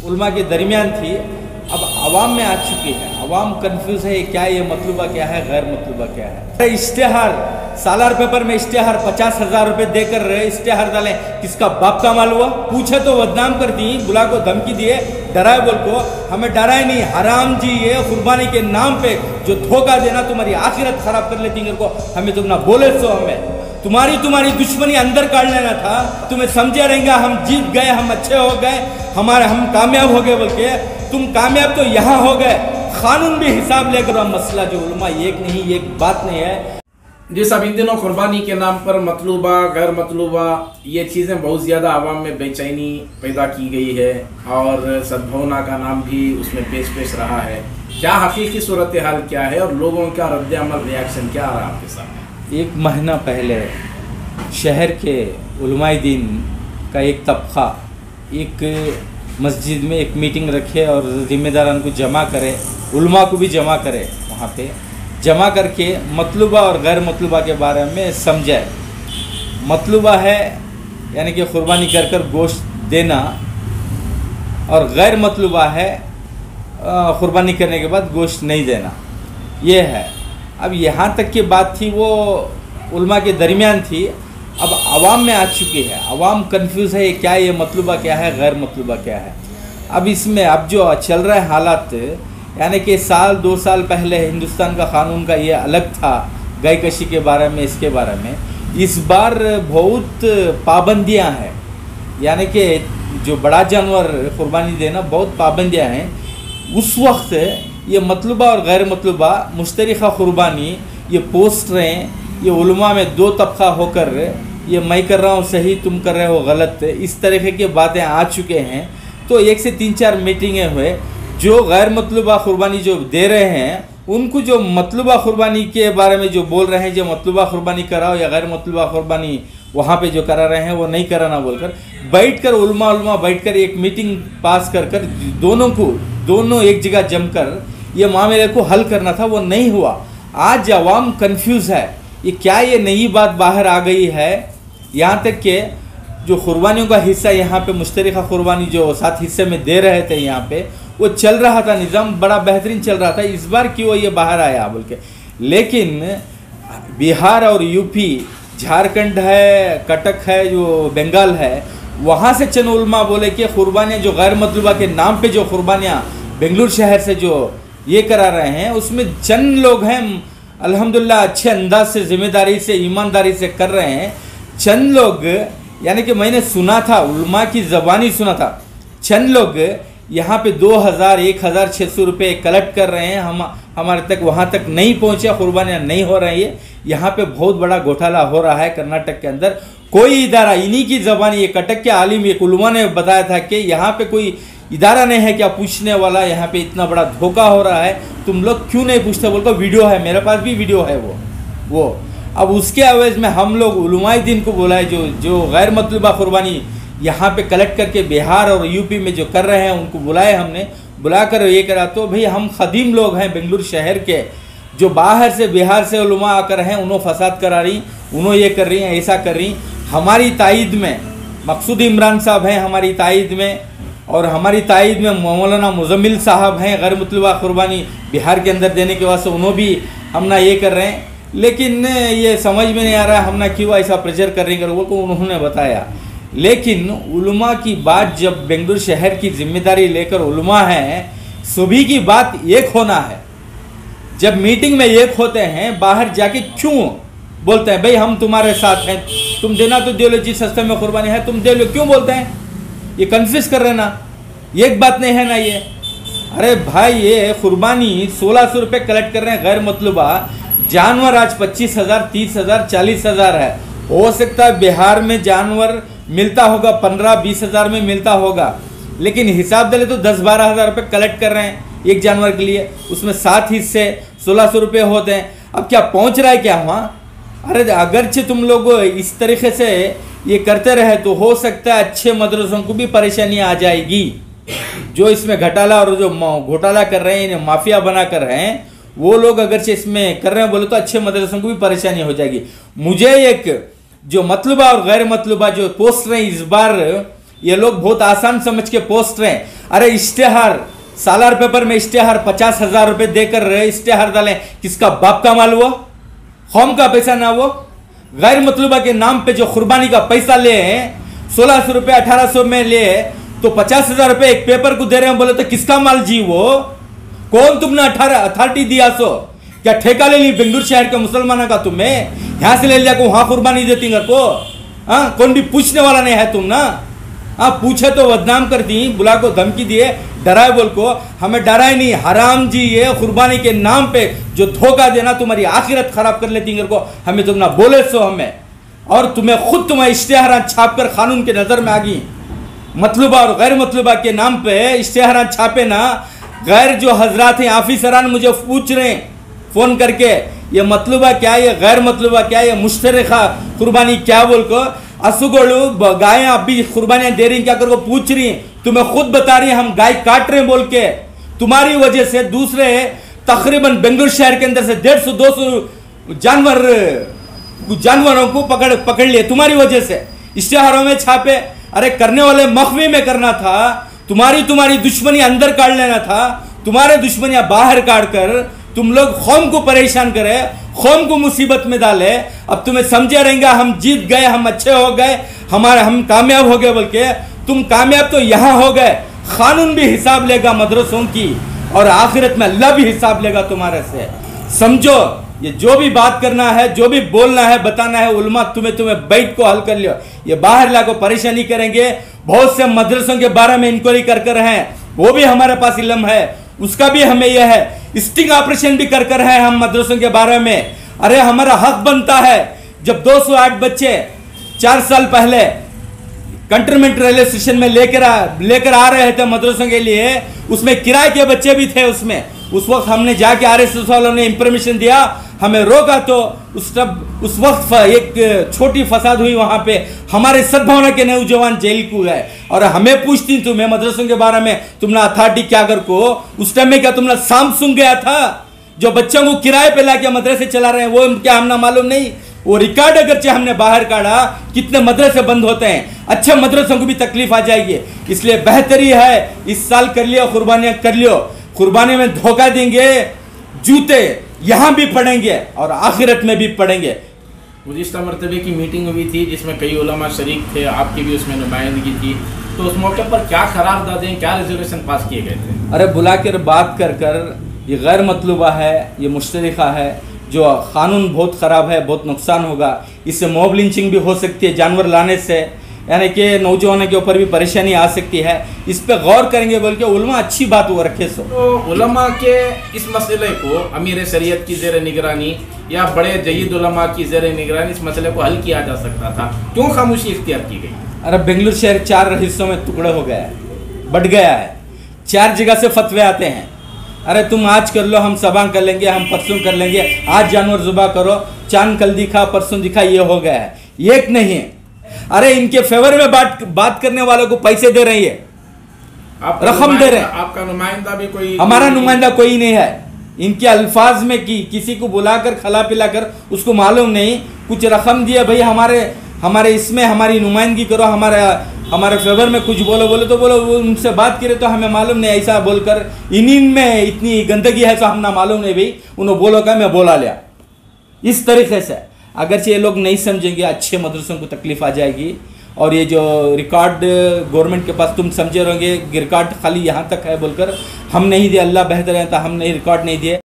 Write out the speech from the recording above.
उलमा के दरमियान थी, अब आवाम में आ चुकी है। आवाम कंफ्यूज है, क्या ये मतलूबा क्या है, गैर मतलूबा क्या है। इश्तेहार सालार पेपर में इश्तेहार 50,000 रुपये देकर इश्तेहार डालें, किसका बाप का माल हुआ? पूछे तो बदनाम कर दी, बुला को धमकी दिए, डराए बोल को। हमें डराए नहीं, हराम जी ये कुर्बानी के नाम पे जो धोखा देना तुम्हारी आखिरत खराब कर लेती है को हमें तुम ना बोले सो हमें तुम्हारी दुश्मनी अंदर काट लेना था। तुम्हें समझे रहेंगे हम जीत गए, हम अच्छे हो गए, हम कामयाब हो गए बोल के। तुम कामयाब तो यहाँ हो गए, कानून भी हिसाब लेकर मसला जो उलमा एक नहीं, एक बात नहीं है। जी साहब, इन दिनों कुर्बानी के नाम पर मतलूबा गैर मतलूबा ये चीज़ें बहुत ज़्यादा आवाम में बेचैनी पैदा की गई है और सद्भावना का नाम भी उसमें पेश रहा है। क्या हकीकी सूरत हाल क्या है और लोगों का रद्द अमल रिएक्शन क्या आ रहा है आपके सामने? एक महीना पहले शहर के उलमाए दीन का एक तबका एक मस्जिद में एक मीटिंग रखे और ज़िम्मेदारान को जमा करे, उलमा को भी जमा करे, वहाँ पे जमा करके मतलूबा और गैर मतलूबा के बारे में समझाए। मतलूबा है यानी कि कुर्बानी कर कर गोश्त देना, और गैर मतलूबा है कुर्बानी करने के बाद गोश्त नहीं देना, ये है। अब यहाँ तक की बात थी, वो उलमा के दरमियान थी, अब आवाम में आ चुकी है। आवाम कंफ्यूज है, क्या ये मतलूबा क्या है, गैर मतलूबा क्या है। अब इसमें अब जो चल रहा है हालात, यानी कि साल 2 साल पहले हिंदुस्तान का कानून का ये अलग था गाय कशी के बारे में, इसके बारे में। इस बार बहुत पाबंदियां हैं, यानी कि जो बड़ा जानवर कुर्बानी देना बहुत पाबंदियां हैं। उस वक्त ये मतलूबा और गैर मतलूबा मुश्तरका कुर्बानी, ये पोस्टरें, ये उलमा में 2 तबका होकर ये मैं कर रहा हूँ सही, तुम कर रहे हो गलत, इस तरह की बातें आ चुके हैं। तो 1 से 3-4 मीटिंगें हुए। जो गैर मतलूबा कुर्बानी जो दे रहे हैं उनको जो मतलूबा कुर्बानी के बारे में जो बोल रहे हैं, जो मतलूबा कुर्बानी कराओ या गैर मतलूबा कुर्बानी वहाँ पे जो करा रहे हैं वो नहीं कराना बोलकर बैठकर उलमा बैठकर एक मीटिंग पास कर दोनों एक जगह जमकर ये मामले को हल करना था, वो नहीं हुआ। आज अवाम कंफ्यूज है, ये क्या ये नई बात बाहर आ गई है। यहाँ तक कि जो कुर्बानियों का हिस्सा यहाँ पे मुश्तरका कुर्बानी जो 7 हिस्से में दे रहे थे, यहाँ पे वो चल रहा था, निज़ाम बड़ा बेहतरीन चल रहा था। इस बार क्यों ये बाहर आया बोल के। लेकिन बिहार और यूपी, झारखंड है, कटक है, जो बंगाल है, वहाँ से चंद उलमा बोले कि कुर्बानियाँ जो गैर मतलूबा के नाम पे जो कुर्बानियाँ बेंगलुरु शहर से जो ये करा रहे हैं, उसमें चंद लोग हैं अल्हम्दुलिल्लाह अच्छे अंदाज से, जिम्मेदारी से, ईमानदारी से कर रहे हैं। चंद लोग, यानी कि मैंने सुना था, उलमा की ज़बानी सुना था, चंद लोग यहाँ पे 2,000 1,600 रुपये कलेक्ट कर रहे हैं, हमारे तक वहाँ तक नहीं पहुँचे, कुर्बानियाँ नहीं हो रही है। यहाँ पे बहुत बड़ा घोटाला हो रहा है कर्नाटक के अंदर। कोई इदारा, इन्हीं की ज़बानी, ये कटक के आलिम एक उलमा ने बताया था कि यहाँ पे कोई इदारा नहीं है क्या पूछने वाला, यहाँ पे इतना बड़ा धोखा हो रहा है, तुम लोग क्यों नहीं पूछते बोलकर वीडियो है, मेरे पास भी वीडियो है वो। अब उसके एवज में हम लोग उलमाए दीन को बोला है, जो गैर मतलूबा कुर्बानी यहाँ पे कलेक्ट करके बिहार और यूपी में जो कर रहे हैं उनको बुलाए, हमने बुलाकर ये करा। तो भाई हम खदीम लोग हैं बेंगलुरु शहर के, जो बाहर से बिहार से उलमा आकर हैं, उन्होंने फसाद करा रही, उन्होंने ये कर रही हैं, ऐसा कर रही। हमारी तायद में मकसूद इमरान साहब हैं, हमारी तायद में, और हमारी तायद में मौलाना मुजम्मिल साहब हैं, गैर मतलूबा कुर्बानी बिहार के अंदर देने के वास्ते उन्होंने भी हम ना ये कर रहे हैं। लेकिन ये समझ में नहीं आ रहा है हम ना क्यों ऐसा प्रेशर कर रहे हैं, वो को उन्होंने बताया। लेकिन उलमा की बात, जब बेंगलुरु शहर की जिम्मेदारी लेकर उलमा हैं, सभी की बात एक होना है। जब मीटिंग में एक होते हैं, बाहर जाके क्यों बोलते हैं भाई हम तुम्हारे साथ हैं, तुम देना तो दे लो, जिस सस्ते में कुर्बानी है तुम दे लो, क्यों बोलते हैं? ये कन्फ्यूज कर रहे ना, एक बात नहीं है ना ये। अरे भाई ये कुर्बानी 1,600 रुपये कलेक्ट कर रहे हैं गैर मतलूबा, जानवर आज 25,000 30,000 40,000 है। हो सकता है बिहार में जानवर मिलता होगा 15-20 हज़ार में मिलता होगा, लेकिन हिसाब दे ले तो 10-12 हज़ार रुपये कलेक्ट कर रहे हैं एक जानवर के लिए, उसमें 7 हिस्से 1,600 रुपये होते हैं। अब क्या पहुंच रहा है क्या वहाँ? अरे अगरचे तुम लोग इस तरीके से ये करते रहे तो हो सकता है अच्छे मदरसों को भी परेशानी आ जाएगी। जो इसमें घोटाला और जो घोटाला कर रहे हैं, माफिया बना कर रहे हैं, वो लोग अगरचे इसमें कर रहे हैं बोले तो अच्छे मदरसों को भी परेशानी हो जाएगी। मुझे एक जो मतलूबा और गैर मतलूबा जो पोस्ट रहे इस बार ये लोग बहुत आसान समझ के पोस्ट रहे हैं। अरे इश्तेहार, सालार पेपर में इश्तेहार 50,000 रुपए देकर रहे इश्तेहार डालें, किसका बाप का माल वो, कौम का पैसा ना वो। गैर मतलूबा के नाम पे जो कुर्बानी का पैसा ले 1600 रुपए 1800 में ले, तो 50,000 रुपए एक पेपर को दे रहे हैं, बोले तो किसका माल जी वो? कौन तुमने अथॉरिटी दिया? सो क्या ठेका ले ली बेंगलुरु शहर के मुसलमानों का? तुम्हें यहां से ले लिया को वहां कुर्बानी देती को? हाँ, कौन भी पूछने वाला नहीं है तुम ना। हाँ, पूछे तो बदनाम कर दी, बुला को धमकी दिए, डराए बोल को। हमें डराए नहीं, हराम जी ये कुर्बानी के नाम पे जो धोखा देना तुम्हारी आखिरत खराब कर लेती को, हमें तुम ना बोले सो हमें। और तुम्हें खुद तुम्हें इश्तेहार छाप कर कानून के नजर में आ गई। मतलूबा और गैर मतलूबा के नाम पे इश्तेहार छापे ना, गैर जो हजरात हैं ऑफिसरान मुझे पूछ रहे हैं फोन करके, ये मतलूबा क्या, ये गैर मतलूबा क्या, ये मुश्तरका कुर्बानी क्या बोल को। असुगोलू गायें अभी कुर्बानियां दे रही क्या कर को पूछ रही, तुम्हें खुद बता रही हम गाय काट रहे बोल के। तुम्हारी वजह से दूसरे तकरीबन बेंगलुरु शहर के अंदर से 150-200 जानवरों को पकड़ लिए तुम्हारी वजह से, इश्तेहारों में छापे। अरे करने वाले मखवी में करना था, तुम्हारी दुश्मनी अंदर काट लेना था, तुम्हारे दुश्मनियां बाहर काट कर तुम लोग कौम को परेशान करे, कौम को मुसीबत में डाले। अब तुम्हें समझे रहेंगे हम जीत गए, हम अच्छे हो गए, हम कामयाब हो गए बोल के। तुम कामयाब तो यहां हो गए, कानून भी हिसाब लेगा मदरसों की, और आखिरत में अल्लाह भी हिसाब लेगा तुम्हारे से। समझो, ये जो भी बात करना है, जो भी बोलना है, बताना है, उलमा तुम्हें बैठ को हल कर लियो। ये बाहर ला को परेशानी करेंगे। बहुत से मदरसों के बारे में इंक्वायरी कर रहे हैं, वो भी हमारे पास इल्म है, उसका भी हमें यह है। स्टिंग ऑपरेशन भी कर रहे हैं हम मदरसों के बारे में। अरे हमारा हक बनता है, जब 208 बच्चे 4 साल पहले कंटोनमेंट रेलवे स्टेशन में लेकर आ रहे थे मदरसों के लिए, उसमें किराए के बच्चे भी थे उसमें। उस वक्त हमने जाके RSS वालों ने इंफॉर्मेशन दिया, हमें रोका, तो उस वक्त एक छोटी फसाद हुई वहां पे, हमारे सद्भावना के नौजवान जेल को गए। और हमें पूछती तुम्हें मदरसों के बारे में, तुमने अथॉरिटी क्या कर को, उस टाइम में क्या तुमने सैमसंग गया था जो बच्चों को किराए पे लाके मदरसे चला रहे हैं, वो क्या हमने मालूम नहीं? वो रिकॉर्ड अगरचे हमने बाहर काढ़ा, कितने मदरसे बंद होते हैं, अच्छे मदरसों को भी तकलीफ आ जाएगी। इसलिए बेहतरी है इस साल कर लियो, कुर्बानियां कर लियो। कुर्बानी में धोखा देंगे, जूते यहां भी पड़ेंगे और आखिरत में भी पड़ेंगे। गुज़िश्ता मरतबे की मीटिंग हुई थी जिसमें कई उलमा शरीक थे, आपकी भी उसमें नुमाइंदगी थी, तो उस मौके पर क्या करारदादें, क्या रेजोल्यूशन पास किए गए थे? अरे बुला कर बात कर ये गैर मतलूबा है, ये मुश्तरका है, जो कानून बहुत ख़राब है, बहुत नुकसान होगा, इससे मॉब लिंचिंग भी हो सकती है जानवर लाने से, यानी कि नौजवानों के ऊपर भी परेशानी आ सकती है। इस पे गौर करेंगे बोल के उलमा अच्छी बात वो रखे। सो तो उलमा के इस मसले को अमीर शरीयत की ज़ेर निगरानी या बड़े जयीद उलमा की ज़ेर निगरानी इस मसले को हल किया जा सकता था, क्यों खामोशी इख्तियार की गई? अरे बेंगलुरु शहर 4 हिस्सों में टुकड़े हो गया है, बढ़ गया है, 4 जगह से फतवे आते हैं। अरे तुम आज कर लो, हम सबा कर लेंगे, हम परसों कर लेंगे, आज जानवर जुबा करो, चांद कल दिखा परसों दिखा, ये हो गया है, एक नहीं है। अरे इनके फेवर में बात करने वालों को पैसे दे रही है, रकम दे रहे हैं। आपका नुमाइंदा भी कोई? हमारा नुमाइंदा कोई नहीं है। इनके अल्फाज में किसी को बुलाकर खिला पिलाकर उसको मालूम नहीं, कुछ रकम दिया भाई हमारे इसमें हमारी नुमाइंदगी करो, हमारे फेवर में कुछ बोलो तो बोलो, उनसे बात करे तो हमें मालूम नहीं, ऐसा बोलकर इन्हीं में इतनी गंदगी है तो हम ना मालूम नहीं भाई, उन्होंने बोलो का मैं बोला लिया। इस तरीके से अगरचे ये लोग नहीं समझेंगे, अच्छे मदरसों को तकलीफ आ जाएगी। और ये जो रिकॉर्ड गवर्नमेंट के पास तुम समझे रहोगे, रिकॉर्ड खाली यहाँ तक है बोलकर हम नहीं दिए, अल्लाह बेहतर है तो हमने रिकॉर्ड नहीं दिए।